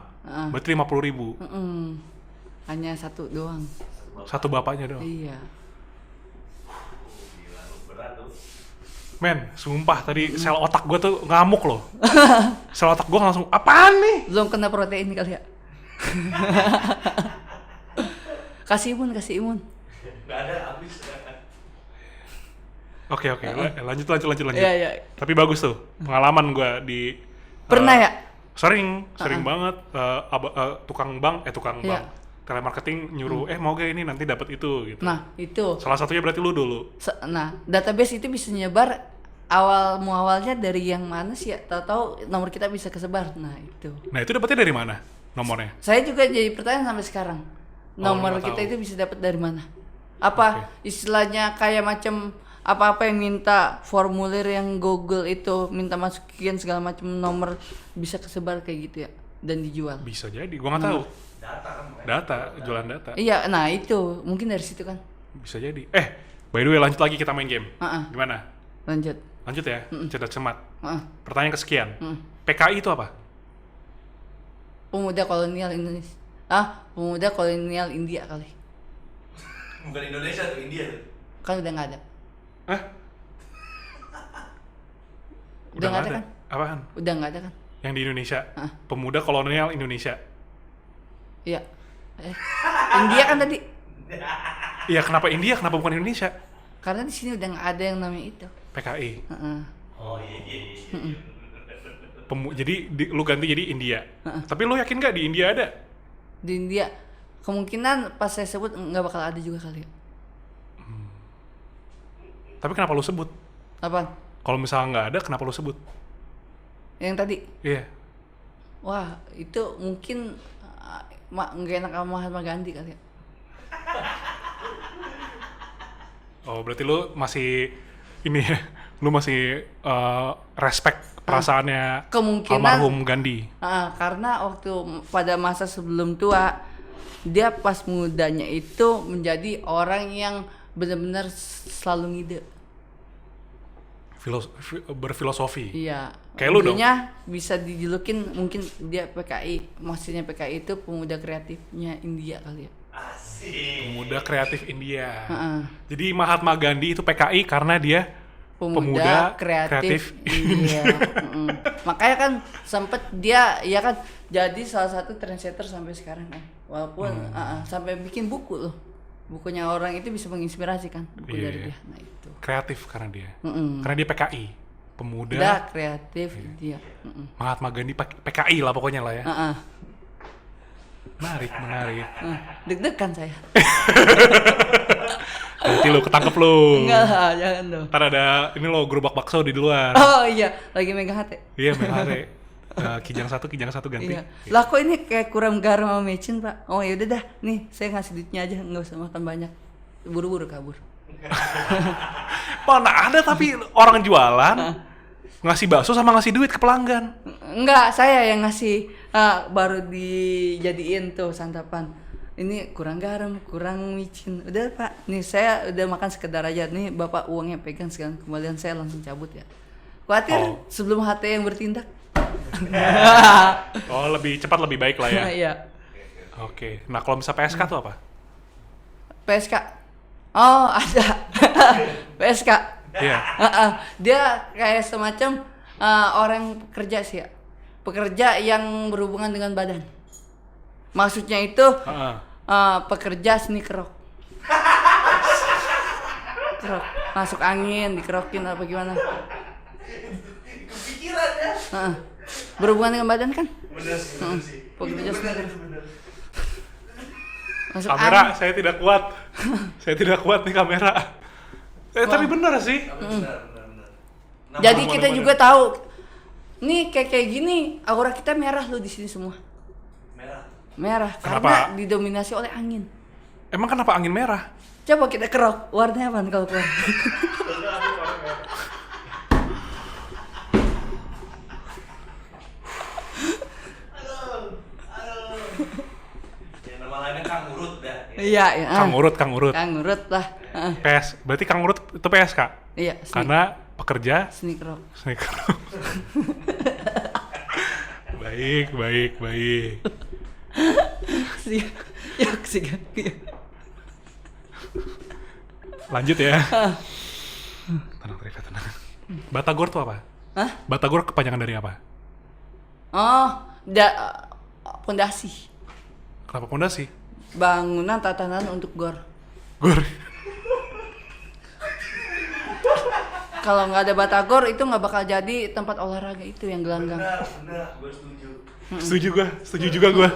berarti 50.000.
Hanya satu doang.
Satu bapaknya doang.
Iya.
Men, sumpah tadi sel otak gue tuh ngamuk loh. Sel otak gue langsung, apaan nih?
Belum kena protein kali ya. Kasih imun.
Nggak ada habis.
Oke, lanjut.
Iya, iya.
Tapi bagus tuh, pengalaman gue di...
Pernah ya?
Sering banget tukang bank,
Iya.
bank telemarketing nyuruh, mau gak ini nanti dapat itu gitu.
Nah, itu.
Salah satunya berarti lu dulu.
Nah, database itu bisa nyebar awalnya dari yang mana sih ya? Tahu-tahu nomor kita bisa kesebar. Nah, itu.
Nah itu dapetnya dari mana nomornya?
Saya juga jadi pertanyaan sampai sekarang. Nomor
nggak
kita
tahu.
itu bisa dapat dari mana? Apa istilahnya kayak macam apa-apa yang minta formulir yang Google itu minta masukin segala macam nomor bisa kesebar kayak gitu ya dan dijual.
Bisa jadi, gua nggak tahu. Data, jualan data.
Iya, nah itu mungkin dari situ kan.
Bisa jadi. By the way lanjut lagi kita main game. Gimana?
Lanjut.
Lanjut ya, cerdas cermat.
Heeh.
Pertanyaan kesekian. PKI itu apa?
Pemuda kolonial Indonesia. Pemuda kolonial India kali.
Bukan Indonesia tuh, India tuh.
Kan udah nggak ada.
Udah nggak ada
kan?
Apaan?
Udah nggak ada kan?
Yang di Indonesia? Pemuda kolonial Indonesia.
Iya. India kan tadi.
Iya, kenapa India? Kenapa bukan Indonesia?
Karena di sini udah nggak ada yang namanya itu.
PKI.
Oh iya.
Jadi lu ganti jadi India. Tapi lu yakin nggak di India ada?
Di India kemungkinan pas saya sebut nggak bakal ada juga kali ya.
Tapi kenapa lu sebut?
Apaan?
Kalau misalnya nggak ada, kenapa lu sebut?
Yang tadi.
Iya.
Wah, itu mungkin nggak enak sama Mahatma Gandhi kali ya.
Oh, berarti lu masih ini ya, lu masih respect perasaannya
Kemungkinan
almarhum Gandhi.
Karena waktu pada masa sebelum tua dia pas mudanya itu menjadi orang yang benar-benar selalu ngide.
Berfilosofi.
Iya.
Kayak lu dong.
Intinya bisa dijulukin mungkin dia PKI. Maksudnya PKI itu pemuda kreatifnya India kali ya.
Asik.
Pemuda kreatif India. Jadi Mahatma Gandhi itu PKI karena dia
Pemuda kreatif India. Makanya kan sempet dia ya kan jadi salah satu trendsetter sampai sekarang kan. Walaupun sampai bikin buku loh. Bukunya orang itu bisa menginspirasi kan buku dari dia. Nah itu.
Kreatif karena dia. Karena dia PKI. Pemuda
Udah kreatif India.
Mahatma Gandhi PKI lah pokoknya lah ya. Menarik.
Deg-degan saya.
Nanti lu ketangkep lu.
Enggak lah, jangan dong.
Ntar ada ini lo gerobak bakso di luar.
Oh iya, lagi megang hati.
Iya, Mehare. Kijang satu ganti.
Iya. Lah kok ini kayak kurang garam sama mecin, Pak? Oh ya udah dah, nih saya ngasih duitnya aja, nggak usah makan banyak. Buru-buru kabur.
Mana ada tapi orang jualan ngasih bakso sama ngasih duit ke pelanggan.
Enggak, saya yang ngasih baru dijadiin tuh santapan. ini kurang garam, kurang micin. Udah Pak, nih saya udah makan sekedar aja. Nih Bapak uangnya pegang sekarang, kembalian saya langsung cabut ya. Khawatir sebelum HT yang bertindak.
Oh, lebih cepat lebih baik lah ya.
Iya.
Oke. Nah, kalau misal PSK tuh apa?
PSK. Oh, ada. PSK.
Iya.
Dia kayak semacam orang pekerja sih ya. Pekerja yang berhubungan dengan badan. Maksudnya itu pekerja seni kerok. Kerok. Masuk angin, dikerokin apa gimana?
Kepikiran ya.
Berhubungan dengan badan kan?
Bener sih.
Pekerja seni kerok. Masuk
Kamera,
angin.
saya tidak kuat. Saya tidak kuat nih kamera. Tapi bener sih.
Bener.
Jadi
Nama-
kita
nama-
juga tahu. Nih kayak gini, aura kita merah loh di sini semua. Merah karena
Kenapa?
didominasi oleh angin.
Emang kenapa angin merah?
Coba kita kerok, warnanya apa kalau keluar?
Ya, nama lainnya Kang Urut dah.
Iya, ya.
Kang Urut.
Kang Urut lah.
Berarti Kang Urut itu PSK?
Iya, seni,
Karena pekerja
seni kerok.
sneaker. baik.
Siap.
Lanjut ya. Tenang, Rika, tenang. Batagor tuh apa?
Hah?
Batagor kepanjangan dari apa?
Oh, pondasi.
Kenapa pondasi?
Bangunan tatanan untuk gor.
Gor.
Kalau nggak ada batagor itu nggak bakal jadi tempat olahraga itu yang gelanggang.
Bener, gue setuju.
Setuju juga gua.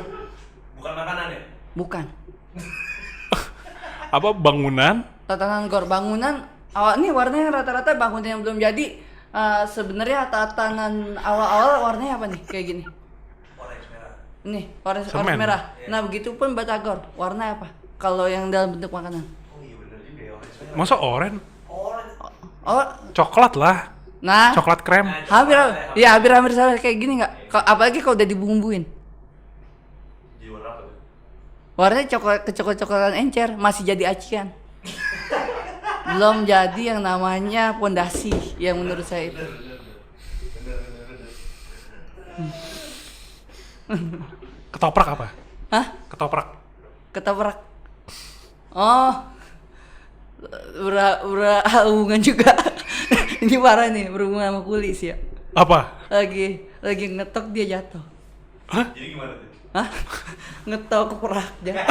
Bukan makanan ya?
Bukan.
Apa bangunan?
Tatanan gor, bangunan awal ini warnanya rata-rata bangunan yang belum jadi. Sebenarnya tatanan awal-awal warnanya apa nih? Kayak gini.
Orange merah.
Nih, warna
Semen.
merah. Nah, begitupun batagor. Warna apa? Kalau yang dalam bentuk makanan.
Oh iya bener juga ya, orange merah.
Masa oranye?
Orange.
Oh,
Coklat lah.
nah,
Coklat krem.
hampir sama kayak gini nggak? Apalagi kalau udah dibumbuin.
Jadi warna apa tuh?
Warnanya coklat-coklatan encer, masih jadi acian. Belum jadi yang namanya pondasi yang menurut saya itu.
Ketoprak apa?
Hah?
Ketoprak.
Ketoprak. Oh. Berhubungan juga. Ini parah nih, berhubungan sama kulis ya.
Apa?
Lagi ngetok dia jatuh.
Jadi gimana tuh?
Hah? Ngetok keperak jatuh.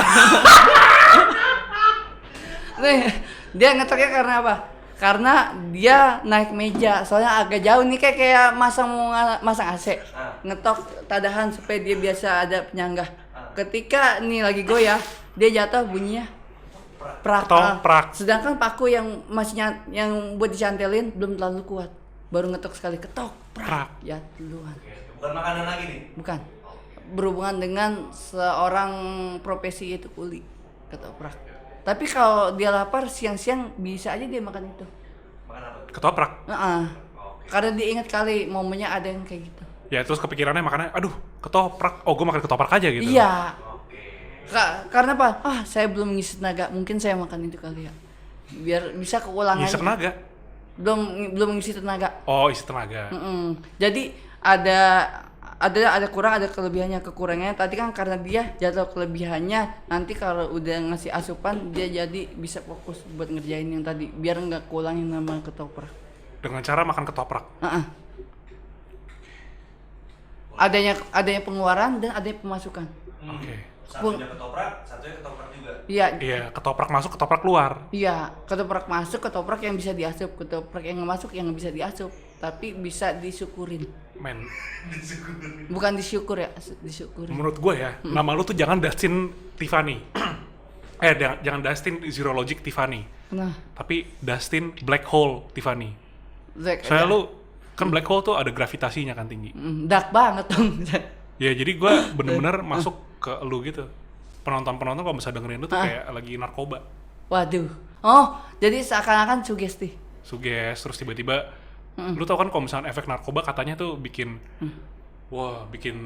Nih, dia ngetoknya karena apa? Karena dia naik meja, soalnya agak jauh nih kayak masang AC. Ngetok tadahan supaya dia biasa ada penyangga. Ketika nih lagi goyah, dia jatuh bunyinya prak.
Ketoprak.
Sedangkan paku yang yang buat dicantelin belum terlalu kuat. Baru ngetok sekali ketok prak. Ya duluan.
Bukan makanan lagi nih?
Bukan. Berhubungan dengan seorang profesi itu kuli, ketoprak. Tapi kalau dia lapar siang-siang bisa aja dia makan itu.
Makan apa?
Ketoprak.
Karena dia ingat kali momennya ada yang kayak gitu.
Ya terus kepikirannya makannya, aduh ketoprak. Oh gue makan ketoprak aja gitu.
Iya. Karena apa? Saya belum ngisi tenaga. Mungkin saya makan itu kali ya. Biar bisa keulangan.
Ngisi tenaga.
Belum ngisi tenaga.
Oh isi tenaga.
Jadi ada kurang ada kelebihannya. Kekurangannya tadi kan karena dia jatuh kelebihannya, nanti kalau udah ngasih asupan dia jadi bisa fokus buat ngerjain yang tadi biar nggak kulangin nama ketoprak.
Dengan cara makan ketoprak.
Adanya pengeluaran dan adanya pemasukan.
Oke.
Satunya ketoprak juga.
Iya, ketoprak masuk, ketoprak keluar.
Iya, ketoprak masuk, ketoprak yang bisa diasup, ketoprak yang nggak masuk yang nggak bisa diasup, tapi bisa disyukurin.
Men,
Bukan disyukur ya, disyukurin.
menurut gue ya, nama lu tuh jangan Dustin Tiffany. Jangan Dustin Zero Logic Tiffany.
Nah,
Tapi Dustin Black Hole Tiffany.
Zack,
Soalnya lu, kan black hole tuh ada gravitasinya kan tinggi.
dark banget dong.
Ya jadi gue bener-bener masuk ke lu gitu. Penonton-penonton kalau bisa dengerin lu tuh kayak lagi narkoba.
Waduh. Oh, jadi seakan-akan sugesti.
Suges, terus tiba-tiba lu tau kan kalau misalnya efek narkoba katanya tuh bikin bikin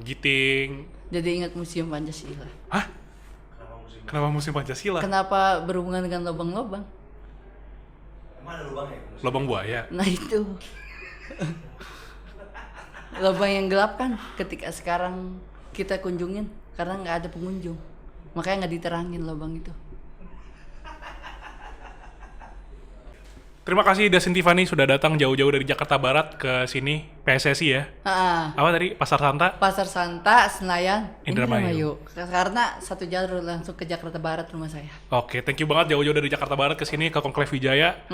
giting.
Jadi ingat Museum Pancasila.
Hah? Kenapa Museum Pancasila?
Kenapa berhubungan dengan lubang-lubang?
Emang ada lubang ya?
Lubang buaya.
Nah itu. Lubang yang gelap kan ketika sekarang kita kunjungin karena nggak ada pengunjung. Makanya nggak diterangin lubang itu.
Terima kasih Dasin Tiffany sudah datang jauh-jauh dari Jakarta Barat ke sini, PSSI ya. Apa tadi? Pasar Santa?
Pasar Santa, Senayan,
Indramayu.
Karena satu jalur langsung ke Jakarta Barat rumah saya.
Oke, thank you banget jauh-jauh dari Jakarta Barat ke sini ke Conclave Wijaya.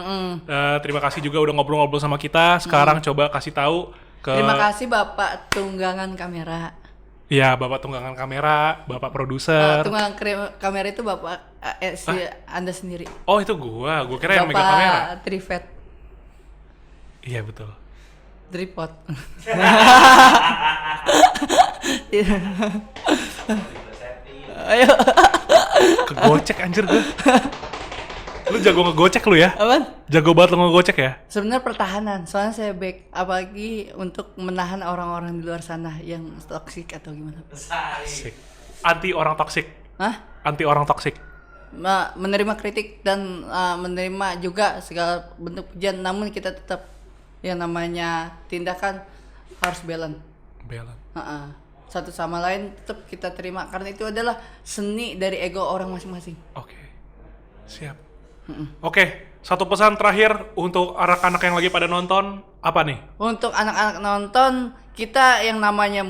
Terima kasih juga udah ngobrol-ngobrol sama kita. Sekarang coba kasih tahu ke...
Terima kasih Bapak Tunggangan Kamera.
Ya, Bapak Tunggangan Kamera, Bapak Produser.
Tunggangan kamera itu Bapak Anda sendiri.
Oh, itu gua kira yang megang kamera.
Bapak Tripod.
Iya, betul.
Tripod. Ayo.
Kegocek anjir gue. Lu jago ngegocek lu ya?
Apaan?
Jago banget lu ngegocek ya?
Sebenarnya pertahanan, soalnya saya back apalagi untuk menahan orang-orang di luar sana yang toksik atau gimana.
Asik. Anti orang toksik.
Hah?
Anti orang toksik.
Menerima kritik dan menerima juga segala bentuk pujian, namun kita tetap yang namanya tindakan harus balance. Satu sama lain tetap kita terima karena itu adalah seni dari ego orang masing-masing.
Oke. Siap. Oke, satu pesan terakhir untuk anak-anak yang lagi pada nonton, apa nih?
Untuk anak-anak nonton, kita yang namanya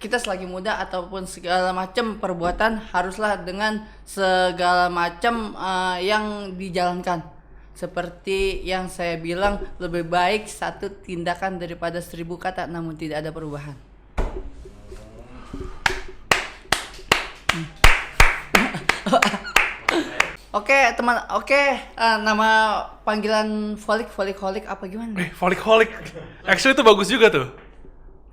kita selagi muda ataupun segala macam perbuatan haruslah dengan segala macam yang dijalankan. Seperti yang saya bilang, lebih baik satu tindakan daripada 1000 kata namun tidak ada perubahan. Oke teman, nama panggilan Voliholic apa gimana?
Voliholic. Actually itu bagus juga tuh.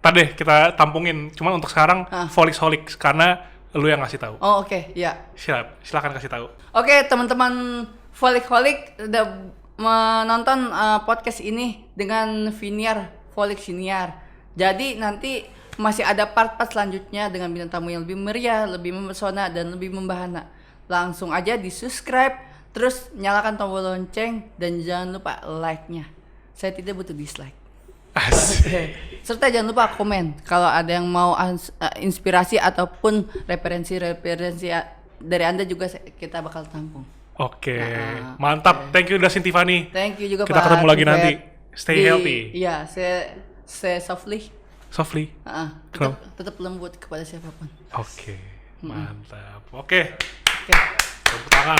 Tadi kita tampungin, cuman untuk sekarang Voliholic karena lu yang ngasih tahu.
Oh oke, ya.
Silakan kasih tahu.
Oke, teman-teman Voliholic udah menonton podcast ini dengan Viniar Volik Siniar. Jadi nanti masih ada part-part selanjutnya dengan bintang tamu yang lebih meriah, lebih memesona dan lebih membahana. Langsung aja di subscribe, terus nyalakan tombol lonceng dan jangan lupa like-nya. Saya tidak butuh dislike. Oke. Serta jangan lupa komen kalau ada yang mau inspirasi ataupun referensi dari Anda juga kita bakal tampung.
Oke, mantap. Thank you Dasin Tiffany.
Thank you juga
kita
Pak.
Ketemu lagi nanti. Stay healthy.
Iya, saya softly. Tetap lembut kepada siapapun.
Oke, mantap. Oke.
Tepuk
tangan.